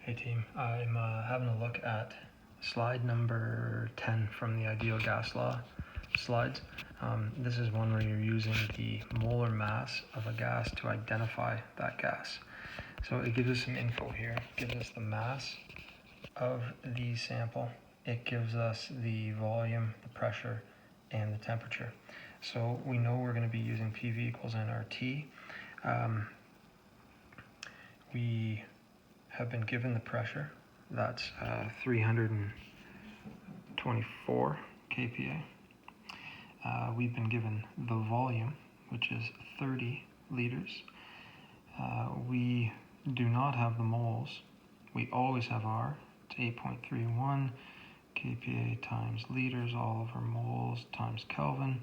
Hey team, I'm having a look at slide number 10 from the ideal gas law slides. This is one where you're using the molar mass of a gas to identify that gas. So it gives us some info here. It gives us the mass of the sample. It gives us the volume, the pressure, and the temperature. So we know we're going to be using PV equals nRT. We have been given the pressure, that's 324 kPa. We've been given the volume, which is 30 liters. We do not have the moles. We always have R. It's 8.31 kPa times liters all over moles times Kelvin.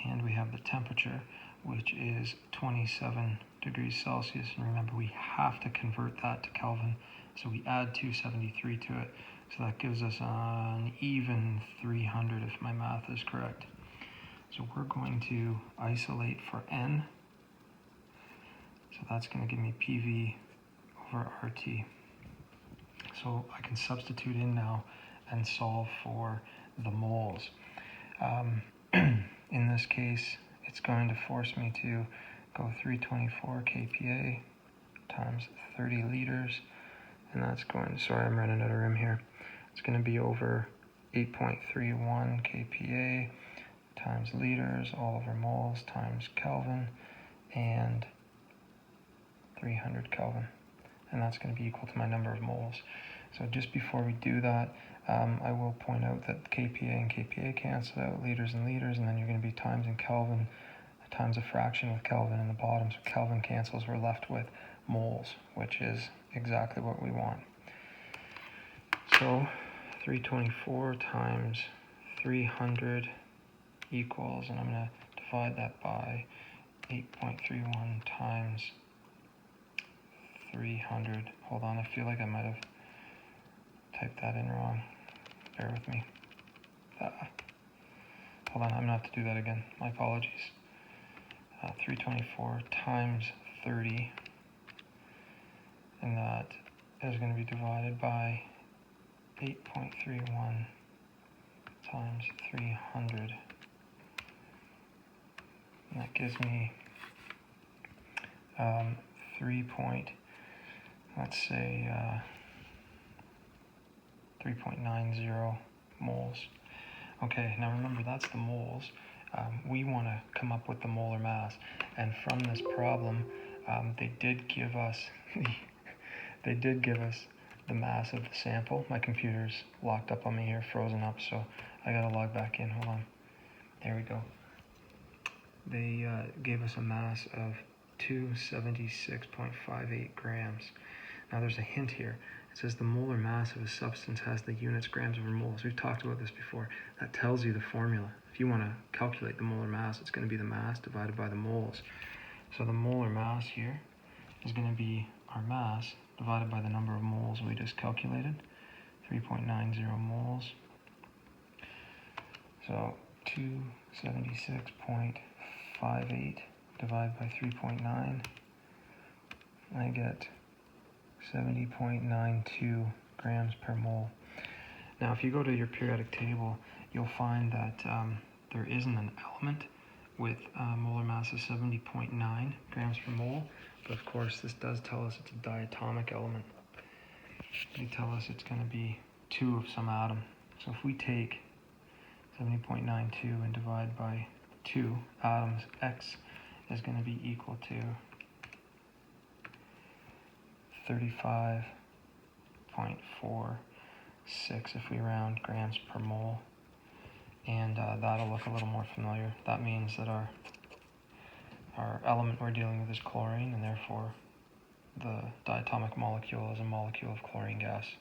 And we have the temperature, which is 27 degrees Celsius. And remember, we have to convert that to Kelvin. So we add 273 to it. So that gives us an even 300 if my math is correct. So we're going to isolate for N. So that's going to give me PV over RT. So I can substitute in now and solve for the moles. In this case, it's going to force me to go 324 kPa times 30 liters, and that's going, sorry, I'm running out of room here. It's going to be over 8.31 kPa times liters all over moles times Kelvin, and 300 Kelvin. And that's going to be equal to my number of moles. So just before we do that, I will point out that kPa and kPa cancel out, liters and liters, and then you're going to be times in Kelvin, times a fraction with Kelvin in the bottom. So Kelvin cancels, we're left with moles, which is exactly what we want. So 324 times 300 equals, and I'm going to divide that by 8.31 times 300. Hold on, I feel like I might have typed that in wrong. Bear with me. Hold on, I'm going to have to do that again. My apologies. 324 times 30, and that is going to be divided by 8.31 times 300. And that gives me 3.90 moles. Okay, now remember that's the moles. We want to come up with the molar mass, and from this problem, they did give us the mass of the sample. My computer's locked up on me here, frozen up, so I gotta log back in. Hold on. There we go. They gave us a mass of 276.58 grams. Now there's a hint here. It says the molar mass of a substance has the units grams over moles. We've talked about this before. That tells you the formula. If you want to calculate the molar mass, it's going to be the mass divided by the moles. So the molar mass here is going to be our mass divided by the number of moles we just calculated, 3.90 moles. So 276.58 divided by 3.9, I get 70.92 grams per mole. Now if you go to your periodic table, you'll find that there isn't an element with molar mass of 70.9 grams per mole, but of course this does tell us it's a diatomic element. They tell us it's going to be 2 of some atom. So if we take 70.92 and divide by 2 atoms, X is going to be equal to 35.46 if we round grams per mole. And that'll look a little more familiar. That means that our element we're dealing with is chlorine, and therefore the diatomic molecule is a molecule of chlorine gas.